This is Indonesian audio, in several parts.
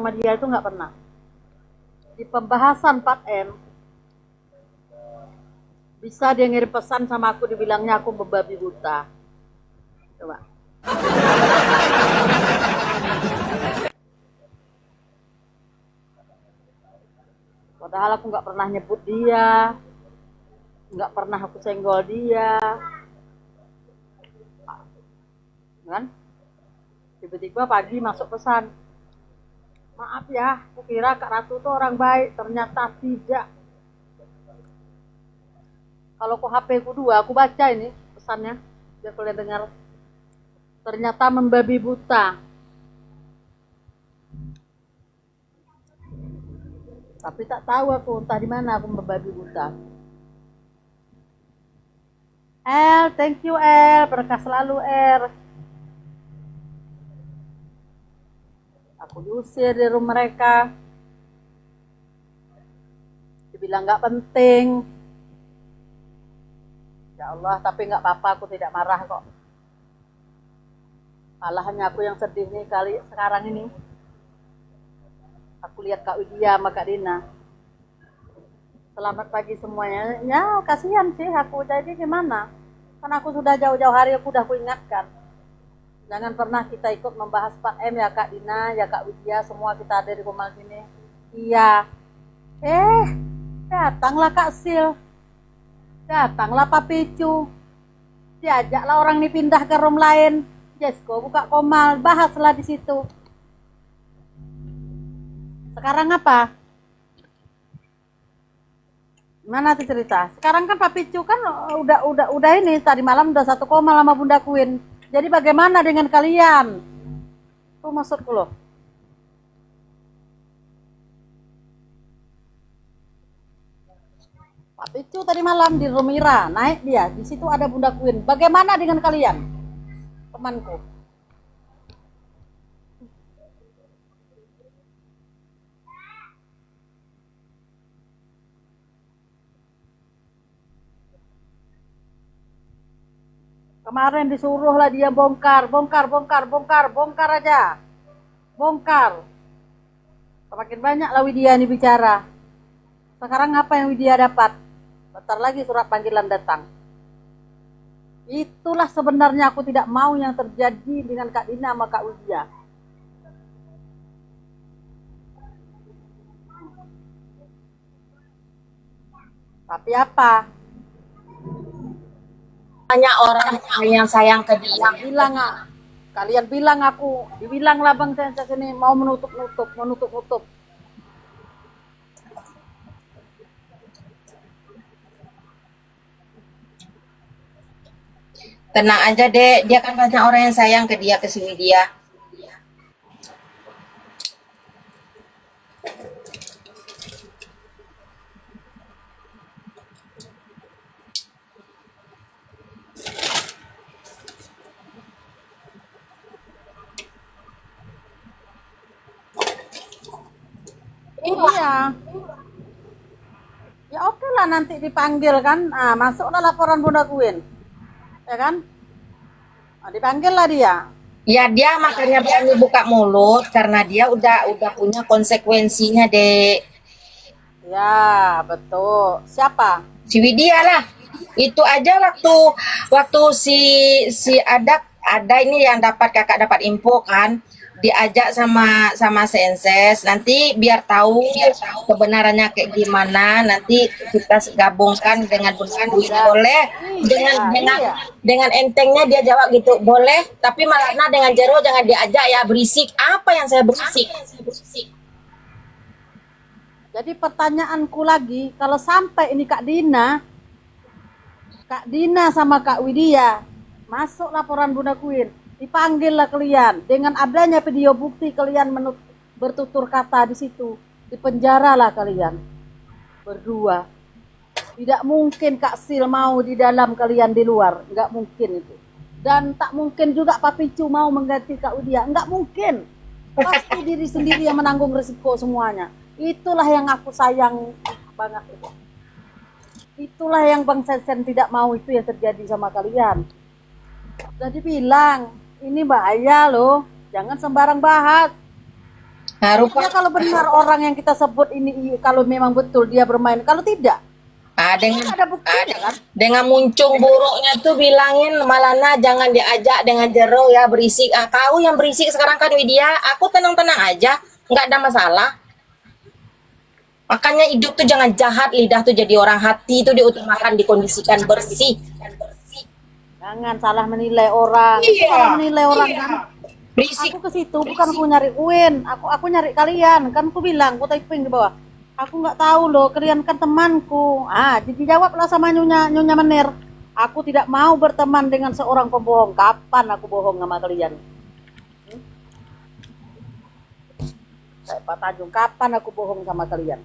sama dia itu nggak pernah. Di pembahasan 4M, bisa dia ngirim pesan sama aku, dibilangnya aku membabi buta. Coba. Padahal aku nggak pernah nyebut dia, nggak pernah aku senggol dia, kan? Tiba-tiba pagi masuk pesan, maaf ya, aku kira Kak Ratu tuh orang baik, ternyata tidak. Kalau ku HP ku 2, aku baca ini pesannya, biar kalian dengar. Ternyata membabi buta. Tapi tak tahu aku entah di mana aku membabi buta. Thank you berkah selalu Aku diusir dari rumah mereka. Dibilang nggak penting. Ya Allah, tapi nggak apa-apa, aku tidak marah kok. Malah hanya aku yang sedih nih kali sekarang ini. Aku lihat Kak Widya sama Kak Dina. Selamat pagi semuanya. Ya, kasihan sih aku, jadi gimana? Kan aku sudah jauh-jauh hari aku udah ingatkan. Jangan pernah kita ikut membahas 4M ya Kak Dina, ya Kak Widya, semua kita ada di rumah sini. Iya. Datanglah Kak Sil. Datanglah Pak Picu. Diajaklah orang ini pindah ke room lain. Jesko buka komal, bahaslah di situ. Sekarang apa? Mana tuh cerita? Sekarang kan Pak Picu kan udah ini tadi malam udah 1 koma sama Bunda Queen. Jadi bagaimana dengan kalian? Tuh maksudku loh. Pak Picu tadi malam di Romira naik dia, di situ ada Bunda Queen. Bagaimana dengan kalian? Temanku. Kemarin disuruhlah dia bongkar aja. Bongkar. Semakin banyak lah Widya ini bicara. Sekarang apa yang Widya dapat? Bentar lagi surat panggilan datang. Itulah sebenarnya aku tidak mau yang terjadi dengan Kak Dina sama Kak Widya. Tapi apa? Banyak orang yang sayang ke dia. Kalian bilang aku, dibilanglah Bang Senses ini mau menutup. Tenang aja dek, dia kan banyak orang yang sayang ke dia, ke si Widya. Iya. Ya oke lah nanti dipanggil kan. Masuklah laporan Bunda Queen. Ya kan? Dipanggil lah dia. Ya dia makanya berani buka mulut karena dia udah punya konsekuensinya dek. Ya betul. Siapa? Si Widya lah. Itu aja waktu si ada ini yang kakak dapat info kan, diajak sama Senses, nanti biar tahu kebenarannya kayak gimana, nanti kita gabungkan dengan boleh dengan entengnya dia jawab gitu, boleh, tapi Malakna dengan Jero jangan diajak ya, berisik. Apa yang saya berisik? Jadi pertanyaanku lagi, kalau sampai ini Kak Dina sama Kak Widya masuk laporan Bunda Queen, dipanggillah kalian dengan adanya video bukti, kalian bertutur kata di situ, dipenjaralah kalian berdua. Tidak mungkin Kak Sil mau di dalam, kalian di luar, nggak mungkin itu. Dan tak mungkin juga Pak Picu mau mengganti Kak Widya, nggak mungkin. Pasti diri sendiri yang menanggung risiko semuanya. Itulah yang aku sayang banget itu. Itulah yang Bang Sensen tidak mau itu yang terjadi sama kalian. Sudah dibilang, ini bahaya loh. Jangan sembarang bahas. Nah, Ya kalau benar orang yang kita sebut ini kalau memang betul dia bermain, kalau tidak dengan ada buktinya kan? dengan muncung buruknya tuh bilangin Malana jangan diajak dengan jero ya berisik. Kau yang berisik sekarang kan Widya, aku tenang-tenang aja, nggak ada masalah. Makanya hidup tuh jangan jahat, lidah tuh jadi orang, hati tuh diutamakan, dikondisikan bersih. Jangan salah menilai orang. Iya, Salah menilai orang kan. berisik. Aku ke situ bukan aku nyari Uin, aku nyari kalian. Kan aku bilang, aku typing di bawah. Aku nggak tahu loh, kalian kan temanku. Dijawablah sama Nyonya Menir. Aku tidak mau berteman dengan seorang pembohong. Kapan aku bohong sama kalian? Kayak Pak Tanjung, kapan aku bohong sama kalian?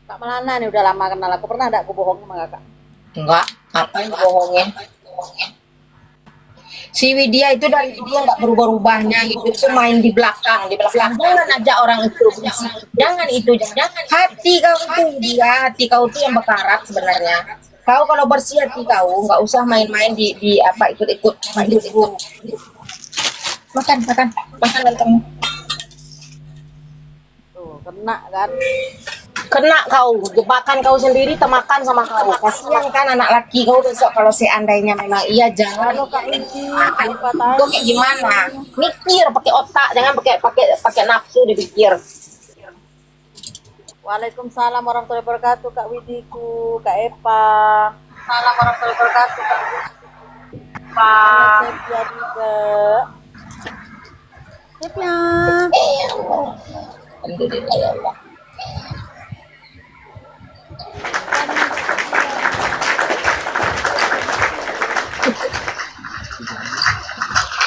Kak Malana nih udah lama kenal aku, pernah enggak aku bohong sama kakak? Enggak, apa yang bohongin? Si Widya itu dari dia nggak berubah-ubahnya, hidup tuh main di belakang. Jangan ajak orang itu berisik. Jangan itu, jangan. Hati kau itu Widya, hati kau tuh yang berkarat sebenarnya. Kau kalau bersih hati kau, nggak usah main-main di apa ikut-ikut hidup. Makan ganteng. Tuh, kena kan? Kena kau, jebakan kau sendiri temakan sama kau. Kasihan kan anak laki kau besok kalau seandainya memang iya jalan. Kalau Kak Widi, Pak Itu kayak gimana? Mikir pakai otak, jangan pakai nafsu dipikir. Waalaikumsalam warahmatullahi wabarakatuh Kak Widiku, Kak Epa. Salam warahmatullahi wabarakatuh Kak Epa. Sepia juga. Sepia. Alhamdulillah ya Allah.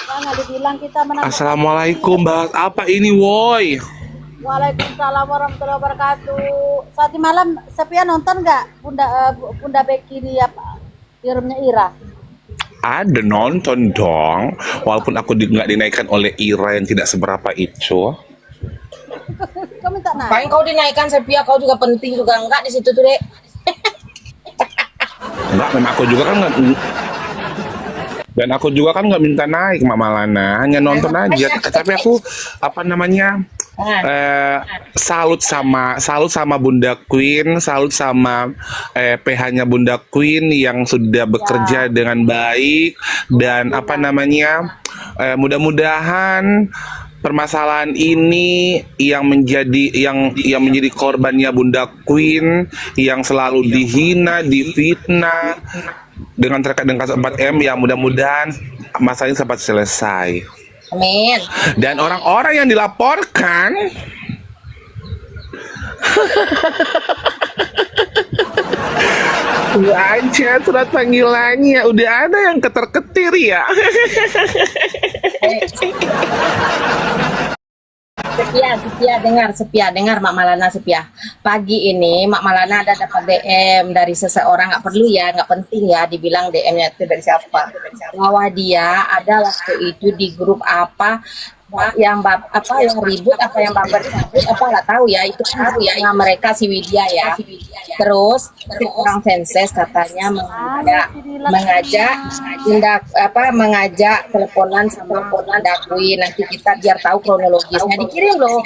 Jangan dibilang kita menang. Assalamualaikum, bahas apa ini, woi? Waalaikumsalam warahmatullahi wabarakatuh. Saat malam Sepia nonton nggak Bunda Becky di roomnya Ira? Ada nonton dong, walaupun aku nggak dinaikkan oleh Ira yang tidak seberapa itu. Kau minta naik. Paling kau dinaikkan Sepia, kau juga penting juga enggak di situ tuh, Dek. Enggak, memang aku juga kan nggak, dan aku juga kan nggak minta naik Mama Lana, hanya nonton aja. Tapi aku apa namanya? Salut sama Bunda Queen, salut sama PH-nya Bunda Queen yang sudah bekerja dengan baik, dan apa namanya, mudah-mudahan permasalahan ini yang menjadi korbannya Bunda Queen yang selalu dihina, difitnah dengan terkait dengan kasus 4M, yang mudah-mudahan masalah ini sempat selesai. Amin. Dan orang-orang yang dilaporkan aja surat panggilannya udah ada yang keter-ketir ya. Sepia dengar Mak Malana Sepia. Pagi ini Mak Malana ada dapat DM dari seseorang, nggak perlu ya, nggak penting ya dibilang DM-nya itu dari siapa. Bahwa dia ada waktu itu di grup apa yang ribut, apa yang baper ribut, apa nggak tahu ya, itu tahu ya mereka si Widya ya. Terus orang fanses katanya mengajak teleponan sama Bunda Queen. Nanti kita biar tahu kronologisnya, dikirim loh.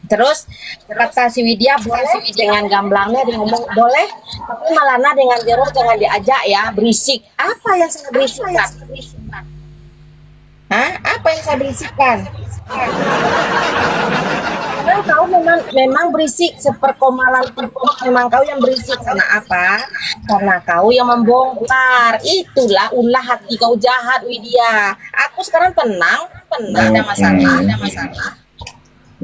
Terus kata si Widya boleh dengan gamblangnya dia ngomong boleh, tapi Malana dengan Jero jangan diajak ya, berisik. Apa yang saya berisikkan? Apa yang saya berisikkan? Karena kau memang berisik seperkomalan, memang kau yang berisik. Karena apa? Karena kau yang membongkar. Itulah ulah hati kau jahat, Widya. Aku sekarang tenang, ada masalah.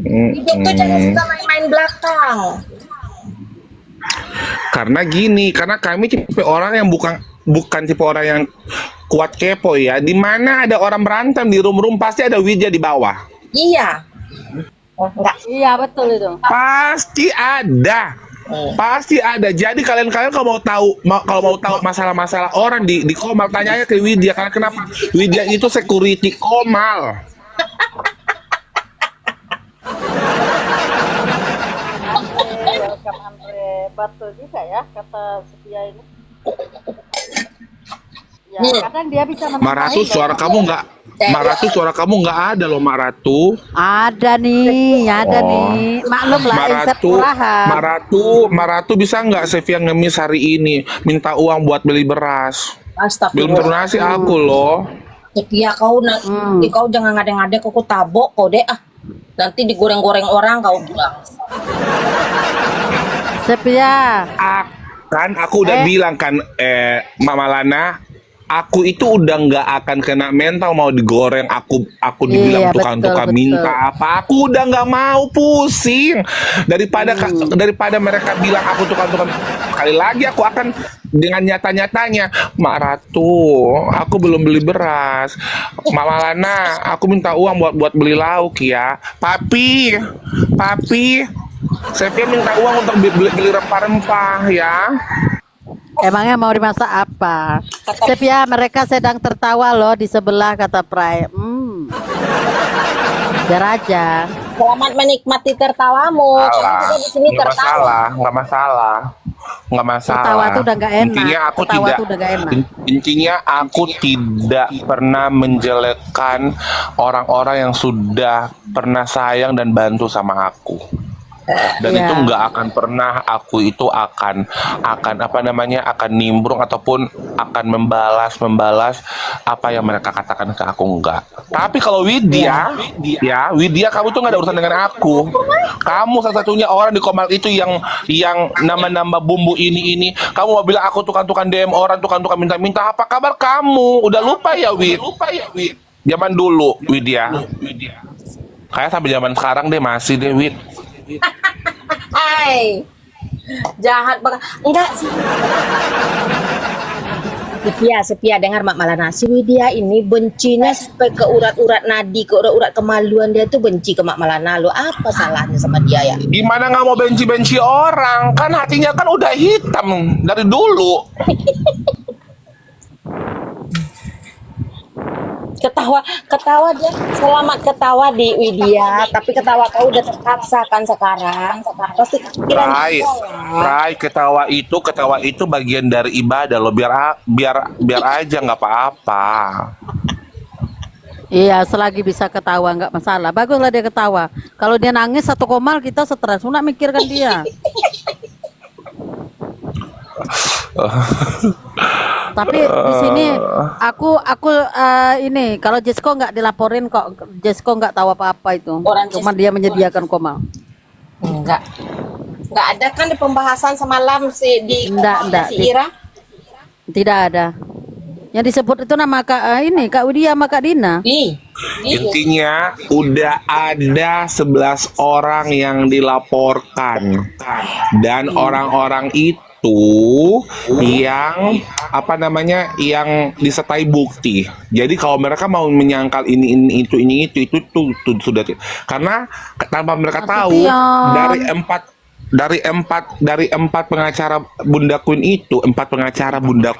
Hidup tuh jangan suka main-main belakang. Karena gini, karena kami tipe orang yang bukan tipe orang yang kuat kepo ya. Di mana ada orang berantem di room pasti ada Widya di bawah. Iya. Enggak. Iya betul itu. Pasti ada. Pasti ada. Jadi kalian kalau mau tahu masalah-masalah orang di Komal, tanya aja ke Widya. Karena kenapa? Widya itu security Komal. Welcome Andre, betul juga ya kata Setia ini. Ya, kadang dia bisa Maratus, suara kamu Mak Ratu, suara kamu nggak ada loh, Mak Ratu. Ada nih, ada nih. Maklum lah, insert murahan. Mak Ratu bisa nggak Sevia ngemis hari ini minta uang buat beli beras? Belum Astagfirullah. terunasi aku loh. Ya kau nanti kau jangan ngade-ngade kau tabok kau deh ah. Nanti digoreng-goreng orang kau bilang. Sepia. Kan aku udah bilang kan, Mama Lana, aku itu udah nggak akan kena mental mau digoreng. Aku dibilang Iya, tukang-tukang betul, minta apa. Aku udah nggak mau, pusing. Daripada mereka bilang aku tukang-tukang. Sekali lagi aku akan dengan nyata-nyatanya, Mak Ratu, aku belum beli beras. Mama Lana, aku minta uang buat beli lauk ya. Papi, Sevia minta uang untuk beli rempah-rempah ya. Emangnya mau dimasak apa? Sepia, mereka sedang tertawa loh di sebelah, kata Prai. Biar aja. Selamat menikmati tertawamu. Kamu juga di sini tertawa. Nggak masalah. Tertawa tuh udah nggak enak. Intinya intinya aku tidak pernah menjelekkan orang-orang yang sudah pernah sayang dan bantu sama aku. Dan Iya. itu nggak akan pernah aku itu akan akan nimbrung ataupun akan membalas apa yang mereka katakan ke aku, enggak. Tapi kalau Widya kamu tuh nggak ada urusan dengan aku. Kamu salah-satunya orang di Komal itu yang nambah bumbu ini. Kamu mau bilang aku tukang-tukang DM orang, tukang-tukang minta-minta. Apa kabar kamu? Udah lupa ya, Wid? Zaman dulu, Widya. Kayak sampai zaman sekarang deh masih deh, Wid. Hai. Jahat banget. Enggak sih. Sepia dengar Mak Malana. Si Widya ini bencinya sampai ke urat-urat nadi, ke urat-urat kemaluan dia tuh benci ke Mak Malana. Lo apa salahnya sama dia ya? Gimana nggak mau benci-benci orang? Kan hatinya kan udah hitam dari dulu. Ketawa dia, selamat ketawa di Widya, tapi ketawa kau udah terpaksa kan sekarang. Pasti Rai, ketawa itu bagian dari ibadah lo, biar aja nggak apa-apa. Iya, selagi bisa ketawa nggak masalah. Baguslah dia ketawa. Kalau dia nangis satu Komal, kita stres. Nak mikirkan dia. Tapi di sini aku ini kalau Jesko nggak dilaporin kok. Jesko nggak tahu apa-apa itu. Cuma dia menyediakan Komal. Enggak ada kan di pembahasan semalam si Ira? Tidak ada. Yang disebut itu nama Kak Widya sama Kak Dina. Intinya udah ada 11 orang yang dilaporkan dan orang-orang itu yang yang disertai bukti. Jadi kalau mereka mau menyangkal ini itu sudah, karena tanpa mereka tahu dari empat pengacara Bunda Queen itu, empat pengacara Bunda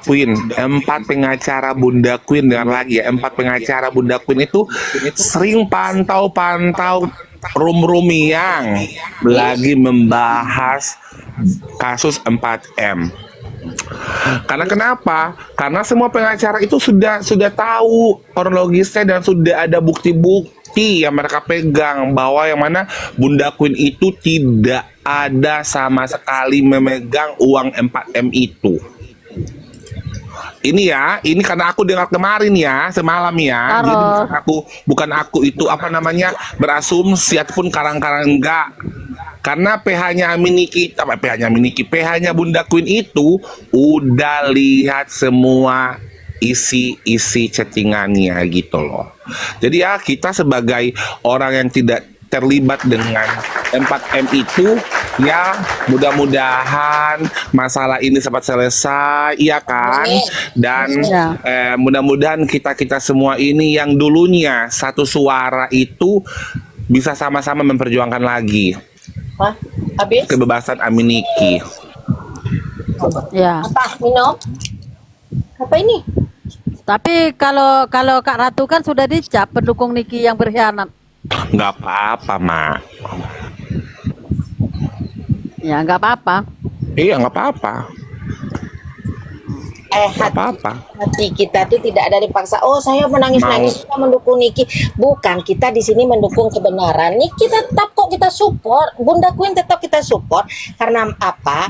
Queen dengan lagi ya, empat pengacara Bunda Queen itu sering pantau room yang lagi membahas kasus 4M. Karena kenapa? Karena semua pengacara itu sudah tahu kronologisnya dan sudah ada bukti-bukti yang mereka pegang bahwa yang mana Bunda Queen itu tidak ada sama sekali memegang uang 4M itu. Ini karena aku dengar kemarin ya, semalam ya. Jadi bukan aku itu berasumsi ataupun karang-karang, enggak. Karena PH-nya Bunda Queen itu udah lihat semua isi chattingannya gitu loh. Jadi ya kita sebagai orang yang tidak terlibat dengan 4M itu, ya mudah-mudahan masalah ini cepat selesai, iya kan? Dan mudah-mudahan kita semua ini yang dulunya satu suara itu bisa sama-sama memperjuangkan lagi kebebasan Aminiki. Ya. Apa minum? Apa ini? Tapi kalau Kak Ratu kan sudah dicap pendukung Niki yang berkhianat. Nggak apa-apa, Mak. Ya nggak apa-apa. Iya, nggak apa-apa. Nggak hati apa-apa. hati kita tuh tidak ada dipaksa. Oh, saya menangis-nangis kita mendukung Niki. Bukan, kita di sini mendukung kebenaran. Niki tetap kok kita support. Bunda Queen tetap kita support. Karena apa?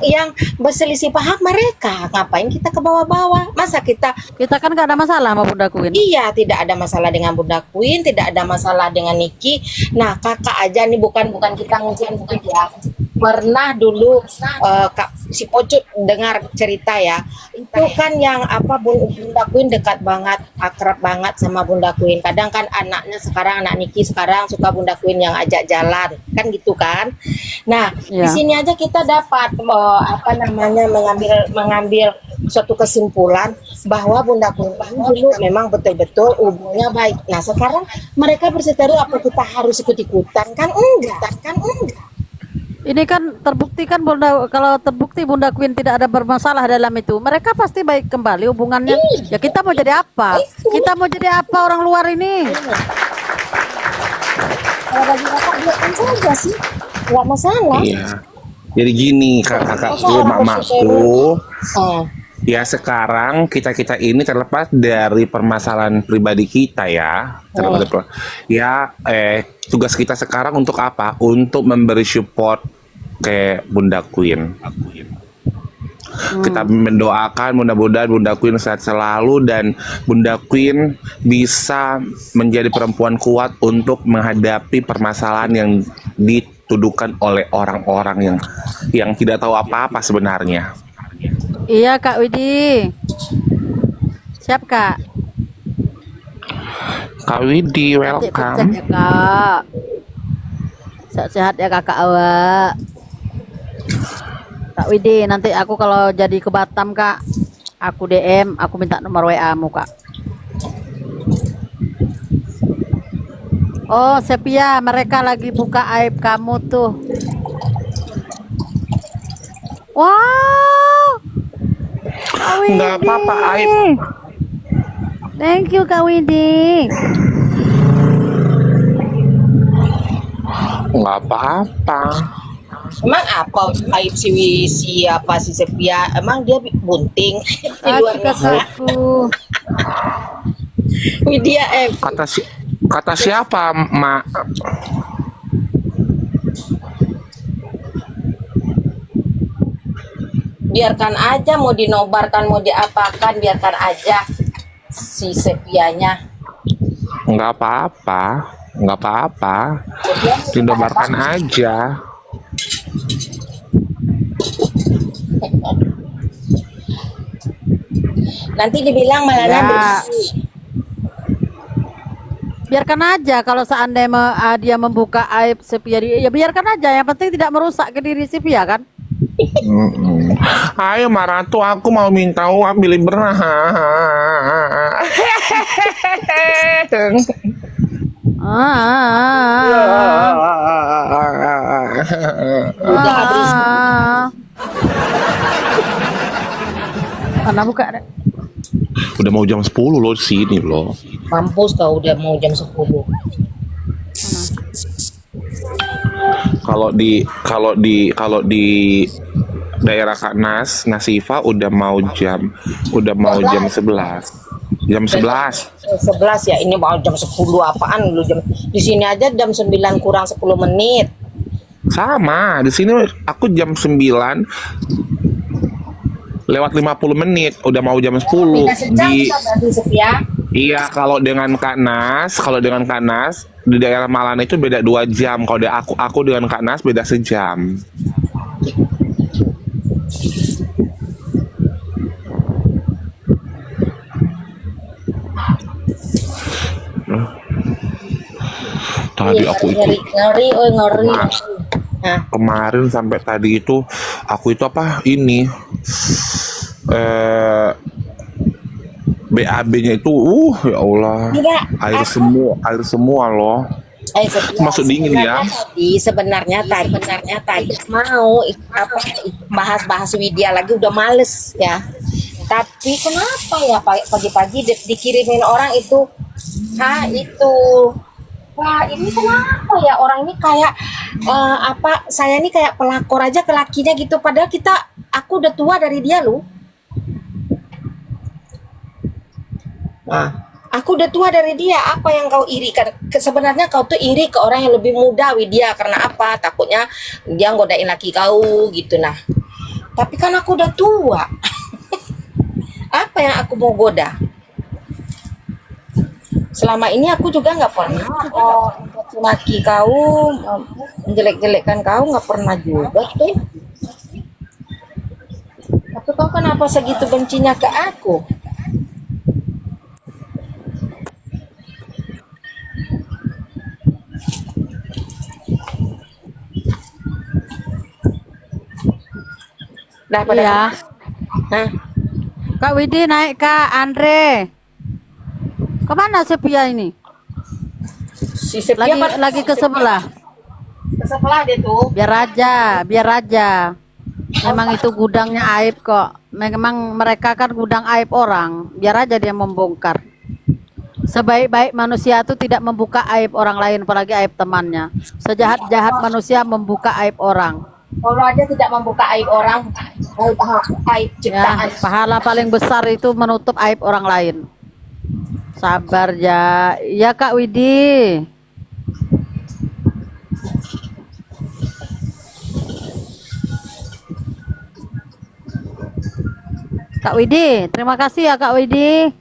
Yang berselisih paham mereka. Ngapain kita ke bawah-bawah? Masa kita Kita kan gak ada masalah sama Bunda Queen. iya, tidak ada masalah dengan Bunda Queen, tidak ada masalah dengan Niki. Nah, kakak aja nih bukan kita ngucapin ya. Pernah dulu si Pocut dengar cerita ya. Itu kan yang apa Bunda Queen dekat banget, akrab banget sama Bunda Queen. Kadang kan anaknya sekarang anak Niki sekarang suka Bunda Queen yang ajak jalan, kan gitu kan. Nah, di Iya. sini aja kita dapat mengambil suatu kesimpulan bahwa Bunda Queen dulu memang betul-betul hubungannya baik. Nah, sekarang mereka berseteru apa kita harus ikut-ikutan? Kan enggak, kan enggak. Ini kan terbukti kan kalau terbukti Bunda Queen tidak ada bermasalah dalam itu, mereka pasti baik kembali hubungannya. Ya kita mau jadi apa? Kita mau jadi apa orang luar ini? Kalau bagi kakak biarkan saja sih, nggak masalah. Iya. Jadi gini kakakku, Masa orang mamaku, Oh, ya sekarang kita ini terlepas dari permasalahan pribadi kita ya. Ya, tugas kita sekarang untuk apa? Untuk memberi support ke Bunda Queen. Kita mendoakan mudah-mudahan Bunda Queen sehat selalu dan Bunda Queen bisa menjadi perempuan kuat untuk menghadapi permasalahan yang dituduhkan oleh orang-orang yang tidak tahu apa-apa sebenarnya. Iya Kak Widi. Siap Kak. Kak Widi, Nanti pecah welcome. ya Kak. Sehat-sehat ya kakak awak. Kak Widi, nanti aku kalau jadi ke Batam Kak, aku DM, aku minta nomor WA-mu Kak. Oh Sepia, mereka lagi buka aib kamu tuh. Wow, Kak Widi. Nggak apa-apa, aib. Thank you Kak Widi. Nggak apa-apa. emang apa aib si Sepia? Emang dia bunting di Aku luar negeri? kakakku. Widya Kata siapa, Mak? biarkan aja mau dinobarkan mau diapakan, biarkan aja si Sepianya. Nggak apa-apa. Nggak apa-apa. Dinobarkan aja. Nanti dibilang Malana Ya. bersih. Biarkan aja kalau seandainya dia membuka aib Sepia, ya biarkan aja. Yang penting tidak merusak ke diri Sepia kan. Ayo Maratu, aku mau minta uang beli beras. Udah habis. Mana buka deh. Udah mau jam 10 loh di sini loh. Mampus kau udah mau jam 10. Kalau di daerah Kak Nasifa udah mau jam 11. Jam 11. 11 ya, ini mau jam 10 apaan lu jam. Di sini aja jam 9 kurang 10 menit. Sama, di sini aku jam 9 lewat 50 menit, udah mau jam 10. Beda sejam Di kita berarti Sepia. Iya, kalau dengan Kak Nas di daerah Malang itu beda 2 jam. Kalau aku dengan Kak Nas beda sejam. Tadi Iya, aku itu ngeri. Nah, Nah, kemarin sampai tadi itu aku itu apa ini BAB-nya itu ya Allah, enggak, air semua loh. Sepia, Masuk dingin ya. sebenarnya tadi mau bahas Widya lagi udah males ya. Tapi kenapa ya pagi-pagi dikirimin orang itu itu. Wah, ini kenapa ya orang ini kayak saya ini kayak pelakor aja ke lakinya gitu, padahal aku udah tua dari dia loh. Nah, aku udah tua dari dia. Apa yang kau iri? Sebenarnya kau tuh iri ke orang yang lebih muda, Widya. Karena apa? Takutnya dia ngodain laki kau gitu. Nah, tapi kan aku udah tua. Apa yang aku mau goda? Selama ini aku juga nggak pernah maki kau, menjelek-jelekkan kau, nggak pernah juga tuh. Tapi kau kenapa segitu bencinya ke aku? Dah pada Iya. Hah? Kak Widi naik Kak Andre. Kemana Sepia ini? Si Sepia Lagi ke sebelah. ke sebelah dia tuh. Biar aja. Memang itu gudangnya aib kok. Memang mereka kan gudang aib orang. Biar aja dia membongkar. Sebaik-baik manusia itu tidak membuka aib orang lain, apalagi aib temannya. Sejahat-jahat manusia membuka aib orang. Kalau aja tidak membuka aib orang, aib Ya, ciptaan. pahala paling besar itu menutup aib orang lain. Sabar ya. Ya Kak Widi. Kak Widi, terima kasih ya Kak Widi.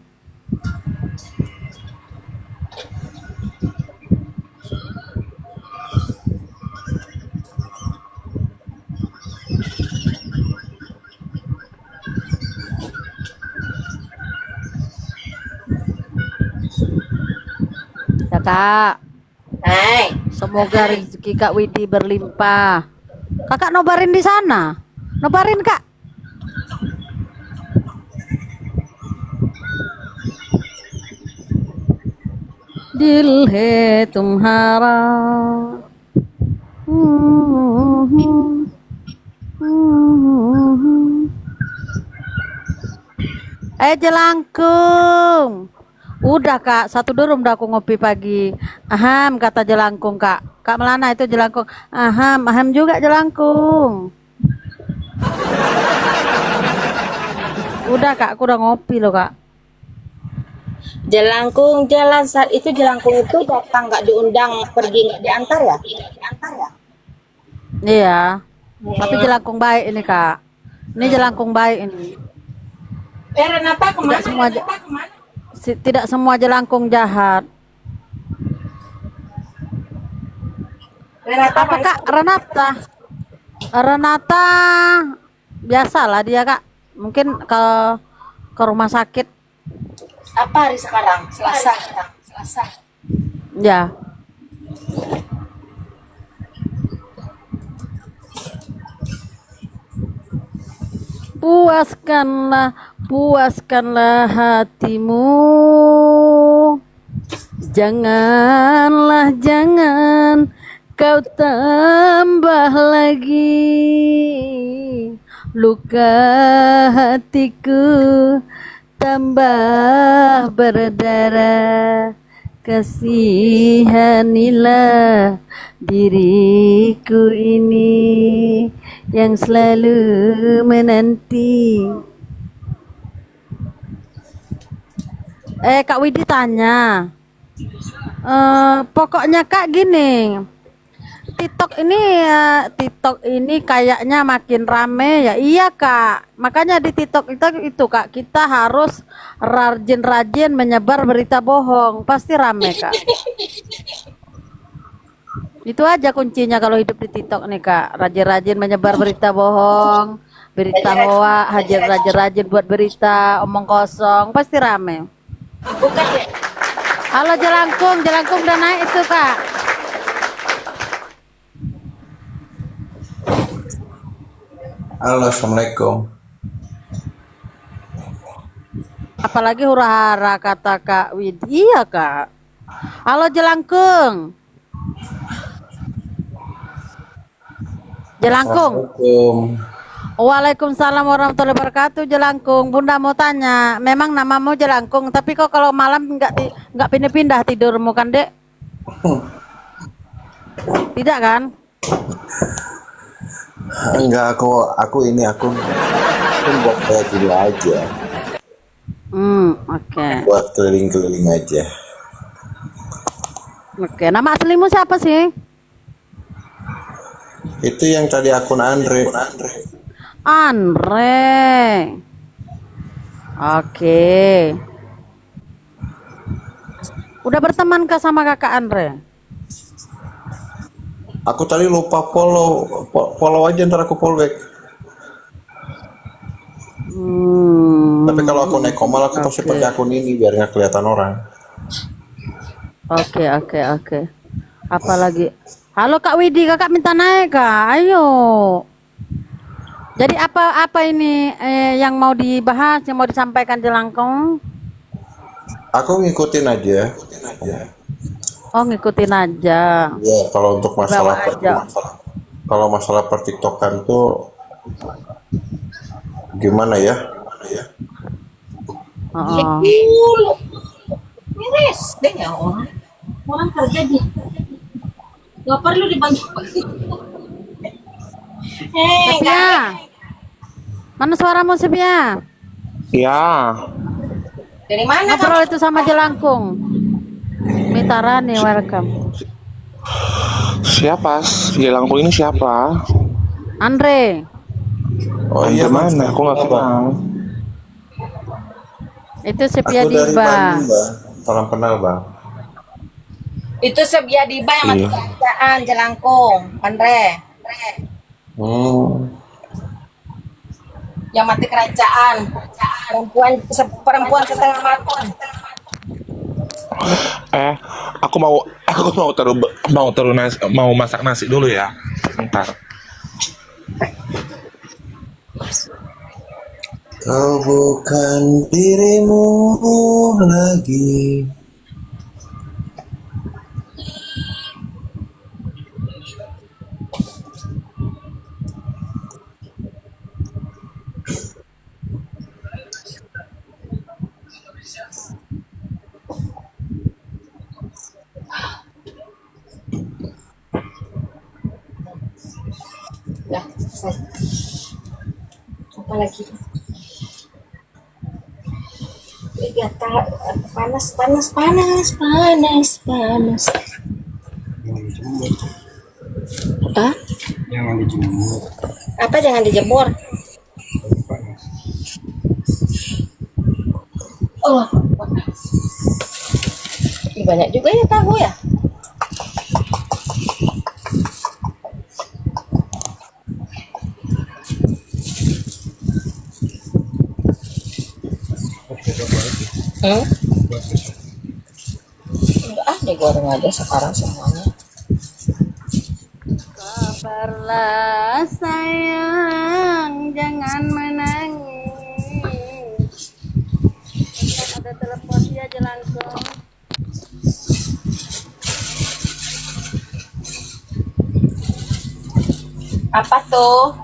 Ya Kak, Hai. semoga rezeki Kak Widi berlimpah. Kakak nobarin di sana. Nobarin Kak. दिल है तुम्हारा jelangkung. Udah Kak, satu durum udah aku ngopi pagi. Aham kata jelangkung Kak. Kak Melana itu jelangkung. Aham juga jelangkung. Udah Kak, aku udah ngopi loh Kak. Jelangkung jalan saat itu jelangkung itu datang nggak diundang, pergi nggak diantar ya? Iya. Tapi jelangkung baik ini Kak. Ini jelangkung baik ini. Renata kemana? Tidak semua jelangkung jahat. Renata Apa Kak? Renata. Renata biasalah dia Kak. Mungkin ke rumah sakit. apa hari sekarang? Selasa. Ya. Puaskanlah hatimu. Jangan kau tambah lagi luka hatiku, tambah berdarah. Kasihanilah diriku ini yang selalu menanti. Kak Widi tanya, pokoknya Kak gini, TikTok ini kayaknya makin rame ya. Iya Kak, makanya di TikTok itu Kak, kita harus rajin-rajin menyebar berita bohong, pasti rame Kak. Itu aja kuncinya kalau hidup di TikTok nih Kak, rajin-rajin menyebar berita bohong, berita hoax, rajin-rajin buat berita omong kosong, pasti rame. Bukan ya? Halo jelangkung udah naik itu Kak. Halo, assalamualaikum. Apalagi hura-hara kata Kak Widi. Iya Kak. Halo jelangkung. Assalamualaikum. Waalaikumsalam warahmatullahi wabarakatuh. Jelangkung, Bunda mau tanya, memang namamu Jelangkung, tapi kok kalau malam nggak pindah-pindah tidurmu kan Dek? Tidak kan? Enggak, aku ini aku buat kayak gini aja. Oke. Oke. buat keliling-keliling aja. Oke, nama aslimu siapa sih? Itu yang tadi akun Andre. Andre. Oke. Udah berteman kah sama kakak Andre? Aku tadi lupa follow aja, ntar aku follow back. Tapi kalau aku naik komal aku pasti pakai akun ini biar nggak kelihatan orang. Oke. Apalagi? Halo Kak Widi, kakak minta naik Kak. Ayo. Jadi apa ini yang mau dibahas, yang mau disampaikan Jelangkung? Aku ngikutin aja. Oh, ngikutin aja. Ya, kalau untuk masalah Bawa aja. kalau masalah pertiktokan tuh gimana ya? Oh. Miris deh ya orang kerja di nggak perlu dibantu. Sepia. Mana suaramu Sepia? Ya, Dari mana kamu? Ngobrol itu sama Jelangkung. Mitarani, welcome. siapa? Jelangkung ini siapa? Andre. Oh Andre iya, mana? Aku nggak kenal. Itu Sepia Aku dari Diba. Bandung, Bang. Salam kenal, Bang. Itu Sepia Diba yang mati Iya. kerjaan Jelangkung, Andre. Yang mati kerajaan, perempuan setengah matang. Aku mau masak nasi dulu ya. Bentar. Kau bukan dirimu lagi. Ya, selesai. Apa lagi? Ya, panas. Hah? Jangan dijemur. Apa jangan dijemur? Oh, panas. Ih, banyak juga ya tahu ya. Enggak digoreng aja sekarang semuanya. Sabarlah sayang, jangan menangis. Bentar, ada telepon dia Jelangkung. Apa tuh?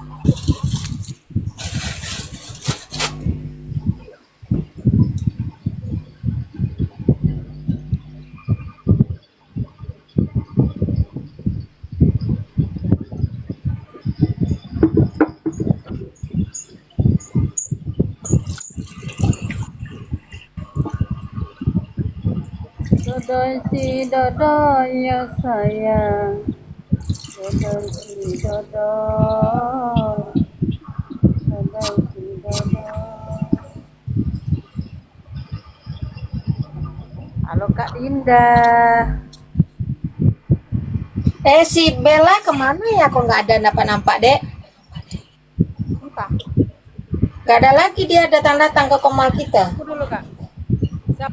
Dodoi si dodoi ya sayang, dodoi si dodoi, dodoi si dodoi. Halo Kak Dinda. Si Bella kemana ya? Kok nggak ada nampak-nampak, Dek? Entah, Nggak ada lagi dia datang-datang ke komal kita. aku dulu Kak. Siap.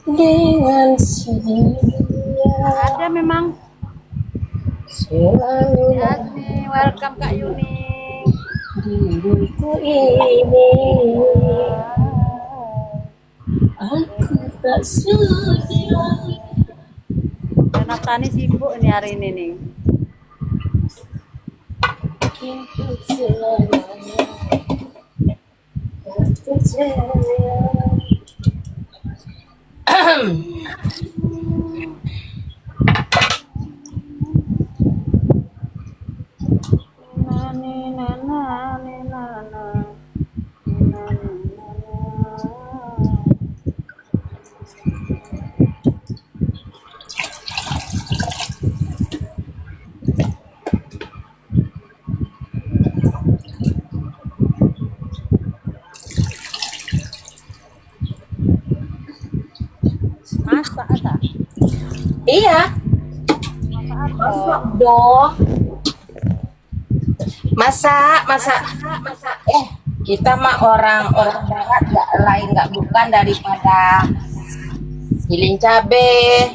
Dengan sia Ada memang. selalu Yasmi, welcome Kak Yuni. diriku ini. Aku tak sudia. Anak Tani sibuk nih hari ini nih. Untuk selamanya. Percaya. Masak ada. Iya, Masak apa? masak dong. Masak. Kita mah orang barat nggak lain nggak bukan daripada giling cabe,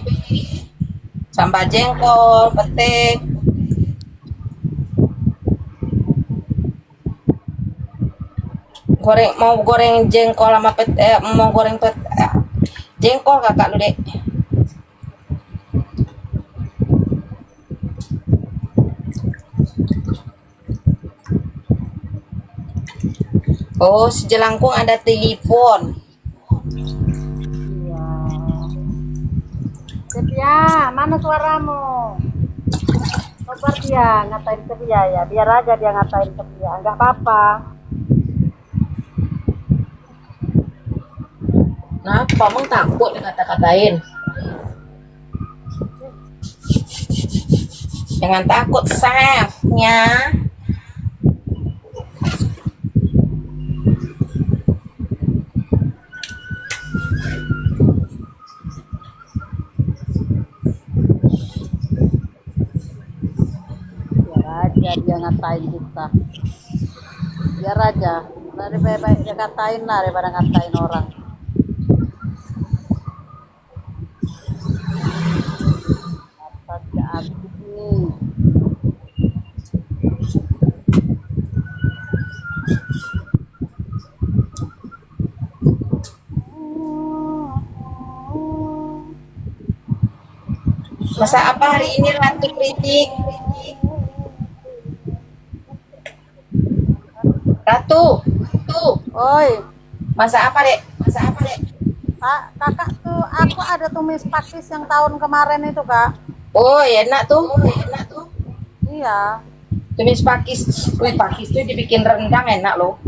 sambal jengkol, pete. Mau goreng jengkol sama pete, mau goreng pete, jengkol kakak lu dek. Oh, si Jelangkung ada telepon. Iya. Sepia, mana suaramu? Coba dia ngatain Sepia ya, biar aja dia ngatain Sepia, nggak apa-apa. Kenapa? Emang takut dikata-katain? Jangan takut, chefnya. Biar aja dia ngatain kita. Biar aja, baik dia katain lah daripada ngatain orang. Atas ya aku nih. Masak apa hari ini Ratu Kritik? Ratu, Oi, masak apa dek? kakak tuh, aku ada tumis pakis yang tahun kemarin itu kak. Oh enak tuh. Iya. Tumis pakis. Wih, pakis tuh dibikin rendang enak loh.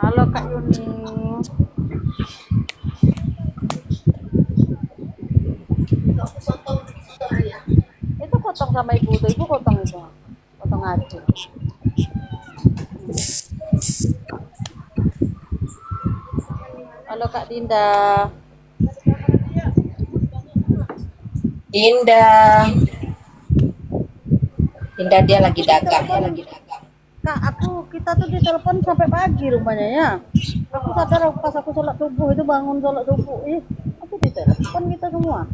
Halo Kak Yuni. Itu potong sama ibu tuh, ibu potong itu. Potong aja. Halo Kak Dinda. Dinda dia lagi dagang. Kak, kita tuh ditelepon sampai pagi rupanya ya. Aku sadar pas aku sholat subuh itu bangun sholat subuh, aku ditelepon kita semua.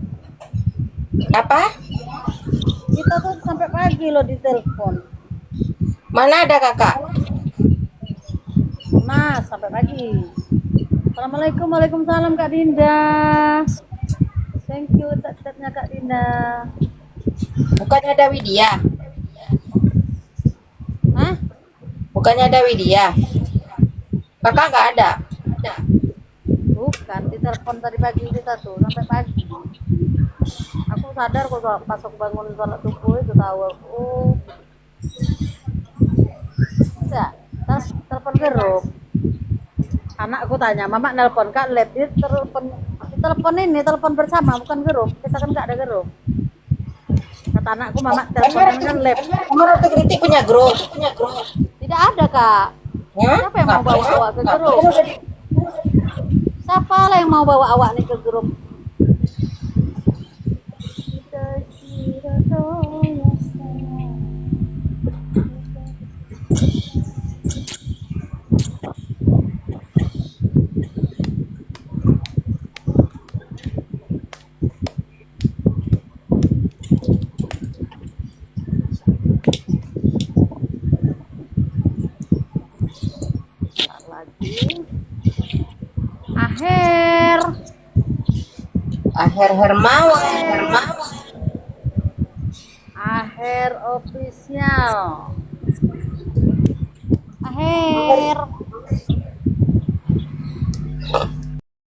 Apa? Kita tuh sampai pagi loh ditelepon. Mana ada kakak? Mas, sampai pagi. Assalamualaikum, waalaikumsalam Kak Dinda. Thank you chat-chatnya Kak Dinda. Bukannya ada Widya? Hah? Bukannya ada Widya? Kakak nggak ada? Bukan, ditelepon tadi pagi kita tuh sampai pagi. Aku sadar kok pas aku bangun sholat subuh itu tahu aku. Oh, enggak, telepon grup. Anakku tanya, Mama nelpon Kak Led, telepon ini telepon bersama bukan grup. Kita kan nggak ada grup. Kata anakku, Mama telepon kan Led. Emang Ratu Kritik punya grup? Tidak ada Kak. Siapa yang mau bawa awak ke grup? Siapa lah yang mau bawa awak nih ke grup? lagi. Aher. Aher Hermawan. Aher official. Aher.